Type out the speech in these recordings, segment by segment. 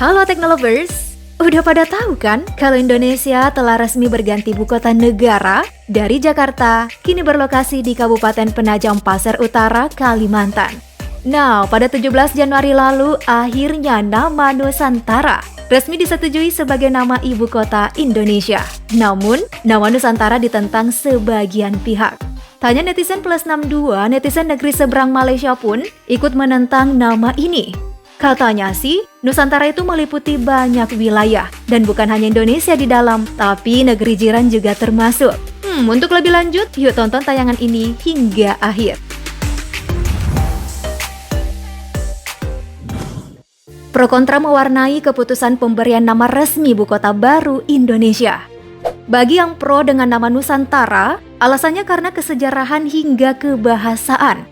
Halo Teknolovers, udah pada tahu kan kalau Indonesia telah resmi berganti ibu kota negara dari Jakarta, kini berlokasi di Kabupaten Penajam Pasir Utara, Kalimantan. Nah, pada 17 Januari lalu, akhirnya nama Nusantara resmi disetujui sebagai nama ibu kota Indonesia. Namun, nama Nusantara ditentang sebagian pihak. Tanya netizen plus 62, netizen negeri seberang Malaysia pun ikut menentang nama ini. Katanya sih, Nusantara itu meliputi banyak wilayah, dan bukan hanya Indonesia di dalam, tapi negeri jiran juga termasuk. Untuk lebih lanjut, yuk tonton tayangan ini hingga akhir. Pro kontra mewarnai keputusan pemberian nama resmi ibu kota baru Indonesia. Bagi yang pro dengan nama Nusantara, alasannya karena kesejarahan hingga kebahasaan.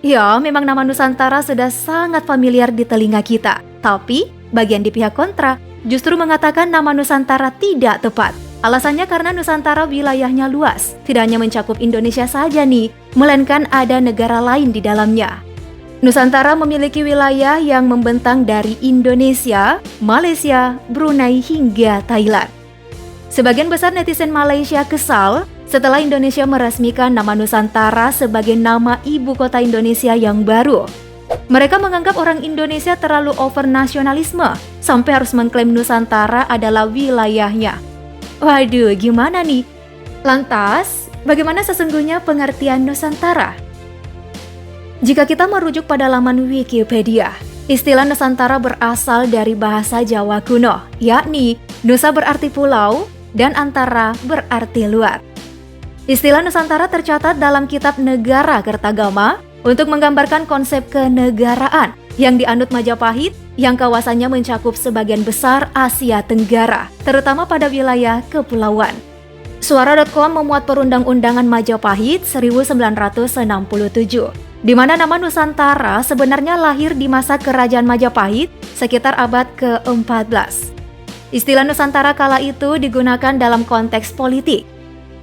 Ya, memang nama Nusantara sudah sangat familiar di telinga kita. Tapi, bagian di pihak kontra justru mengatakan nama Nusantara tidak tepat. Alasannya karena Nusantara wilayahnya luas, tidak hanya mencakup Indonesia saja nih, melainkan ada negara lain di dalamnya. Nusantara memiliki wilayah yang membentang dari Indonesia, Malaysia, Brunei hingga Thailand. Sebagian besar netizen Malaysia kesal setelah Indonesia meresmikan nama Nusantara sebagai nama ibu kota Indonesia yang baru. Mereka menganggap orang Indonesia terlalu over nasionalisme sampai harus mengklaim Nusantara adalah wilayahnya. Waduh, gimana nih? Lantas, bagaimana sesungguhnya pengertian Nusantara? Jika kita merujuk pada laman Wikipedia, istilah Nusantara berasal dari bahasa Jawa kuno, yakni Nusa berarti pulau dan antara berarti luar. Istilah Nusantara tercatat dalam kitab Negara Kertagama untuk menggambarkan konsep kenegaraan yang dianut Majapahit yang kawasannya mencakup sebagian besar Asia Tenggara, terutama pada wilayah kepulauan. Suara.com memuat perundang-undangan Majapahit 1967, di mana nama Nusantara sebenarnya lahir di masa Kerajaan Majapahit sekitar abad ke-14. Istilah Nusantara kala itu digunakan dalam konteks politik.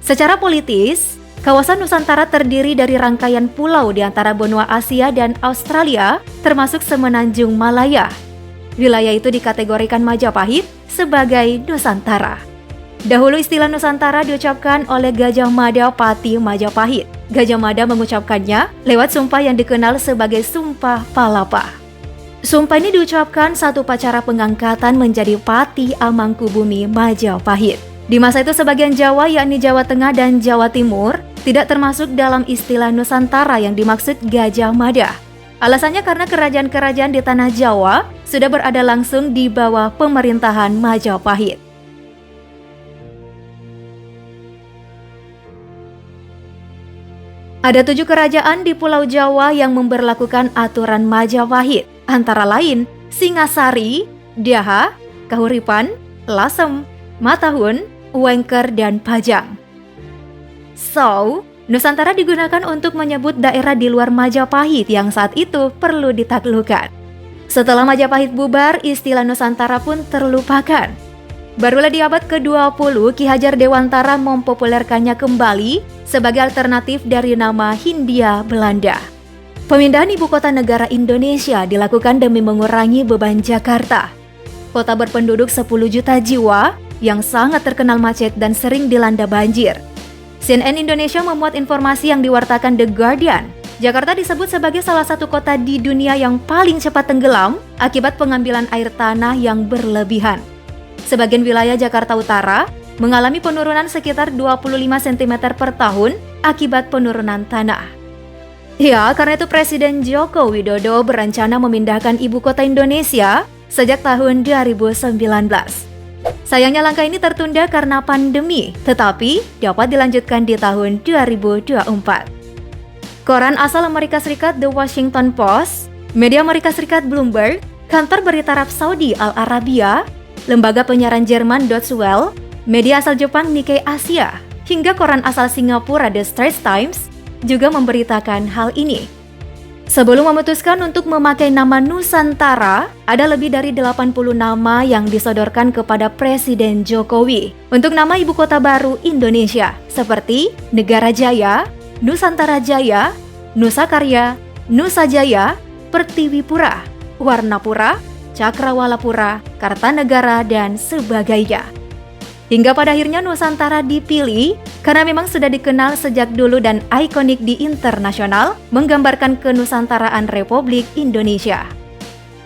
Secara politis, kawasan Nusantara terdiri dari rangkaian pulau di antara benua Asia dan Australia, termasuk Semenanjung Malaya. Wilayah itu dikategorikan Majapahit sebagai Nusantara. Dahulu istilah Nusantara diucapkan oleh Gajah Mada Pati Majapahit. Gajah Mada mengucapkannya lewat sumpah yang dikenal sebagai Sumpah Palapa. Sumpah ini diucapkan saat upacara pengangkatan menjadi Pati Amangkubumi Majapahit. Di masa itu sebagian Jawa, yakni Jawa Tengah dan Jawa Timur, tidak termasuk dalam istilah Nusantara yang dimaksud Gajah Mada. Alasannya karena kerajaan-kerajaan di tanah Jawa sudah berada langsung di bawah pemerintahan Majapahit. Ada 7 kerajaan di Pulau Jawa yang memberlakukan aturan Majapahit, antara lain Singasari, Daha, Kahuripan, Lasem, Matahun, Wengker, dan Pajang. So, Nusantara digunakan untuk menyebut daerah di luar Majapahit yang saat itu perlu ditaklukkan. Setelah Majapahit bubar, istilah Nusantara pun terlupakan. Barulah di abad ke-20, Ki Hajar Dewantara mempopulerkannya kembali sebagai alternatif dari nama Hindia Belanda. Pemindahan ibu kota negara Indonesia dilakukan demi mengurangi beban Jakarta. Kota berpenduduk 10 juta jiwa yang sangat terkenal macet dan sering dilanda banjir. CNN Indonesia memuat informasi yang diwartakan The Guardian. Jakarta disebut sebagai salah satu kota di dunia yang paling cepat tenggelam akibat pengambilan air tanah yang berlebihan. Sebagian wilayah Jakarta Utara mengalami penurunan sekitar 25 cm per tahun akibat penurunan tanah. Ya, karena itu Presiden Joko Widodo berencana memindahkan ibu kota Indonesia sejak tahun 2019. Sayangnya langkah ini tertunda karena pandemi, tetapi dapat dilanjutkan di tahun 2024. Koran asal Amerika Serikat The Washington Post, media Amerika Serikat Bloomberg, kantor berita Arab Saudi Al Arabiya, lembaga penyiaran Jerman Deutsche Welle, media asal Jepang Nikkei Asia, hingga koran asal Singapura The Straits Times juga memberitakan hal ini. Sebelum memutuskan untuk memakai nama Nusantara, ada lebih dari 80 nama yang disodorkan kepada Presiden Jokowi untuk nama ibu kota baru Indonesia, seperti Negara Jaya, Nusantara Jaya, Nusa Karya, Nusa Jaya, Pertiwipura, Warnapura, Cakrawalapura, Kartanegara, dan sebagainya. Hingga pada akhirnya Nusantara dipilih karena memang sudah dikenal sejak dulu dan ikonik di internasional, menggambarkan kenusantaraan Republik Indonesia.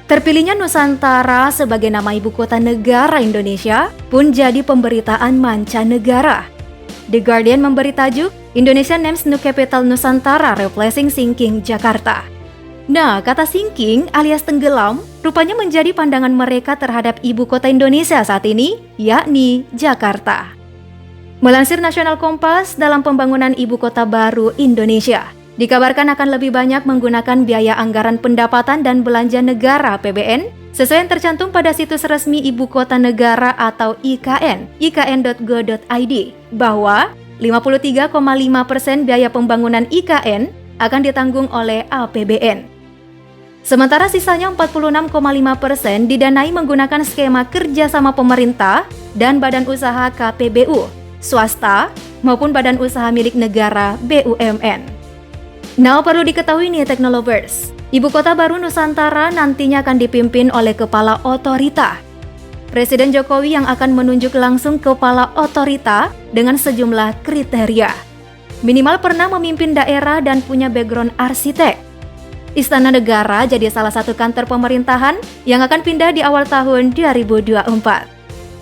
Terpilihnya Nusantara sebagai nama ibu kota negara Indonesia pun jadi pemberitaan mancanegara. The Guardian memberi tajuk Indonesia Names New Capital Nusantara Replacing Sinking Jakarta. Nah, kata sinking alias tenggelam rupanya menjadi pandangan mereka terhadap ibu kota Indonesia saat ini, yakni Jakarta. Melansir Nasional Kompas, dalam pembangunan ibu kota baru Indonesia, dikabarkan akan lebih banyak menggunakan biaya anggaran pendapatan dan belanja negara (APBN) sesuai yang tercantum pada situs resmi Ibu Kota Negara atau IKN, ikn.go.id, bahwa 53,5% biaya pembangunan IKN akan ditanggung oleh APBN. Sementara sisanya 46,5% didanai menggunakan skema kerjasama pemerintah dan badan usaha KPBU, swasta maupun badan usaha milik negara BUMN. Nah, perlu diketahui nih Teknolovers, ibu kota baru Nusantara nantinya akan dipimpin oleh kepala otorita. Presiden Jokowi yang akan menunjuk langsung kepala otorita dengan sejumlah kriteria. Minimal pernah memimpin daerah dan punya background arsitek. Istana Negara jadi salah satu kantor pemerintahan yang akan pindah di awal tahun 2024.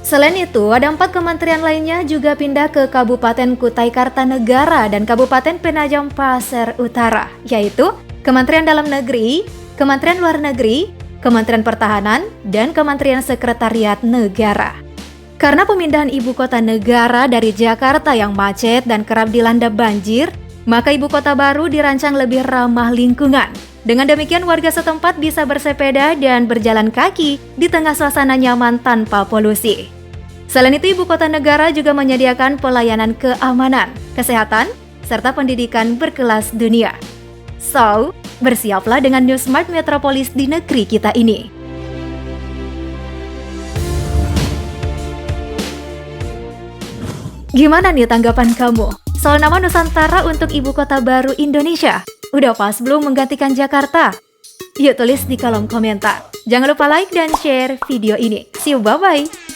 Selain itu, ada 4 kementerian lainnya juga pindah ke Kabupaten Kutai Kartanegara dan Kabupaten Penajam Pasir Utara, yaitu Kementerian Dalam Negeri, Kementerian Luar Negeri, Kementerian Pertahanan, dan Kementerian Sekretariat Negara. Karena pemindahan ibu kota negara dari Jakarta yang macet dan kerap dilanda banjir, maka ibu kota baru dirancang lebih ramah lingkungan. Dengan demikian warga setempat bisa bersepeda dan berjalan kaki di tengah suasana nyaman tanpa polusi. Selain itu, ibu kota negara juga menyediakan pelayanan keamanan, kesehatan, serta pendidikan berkelas dunia. So, bersiaplah dengan New Smart Metropolis di negeri kita ini. Gimana nih tanggapan kamu soal nama Nusantara untuk ibu kota baru Indonesia? Udah pas belum menggantikan Jakarta? Yuk tulis di kolom komentar. Jangan lupa like dan share video ini. See you, bye-bye!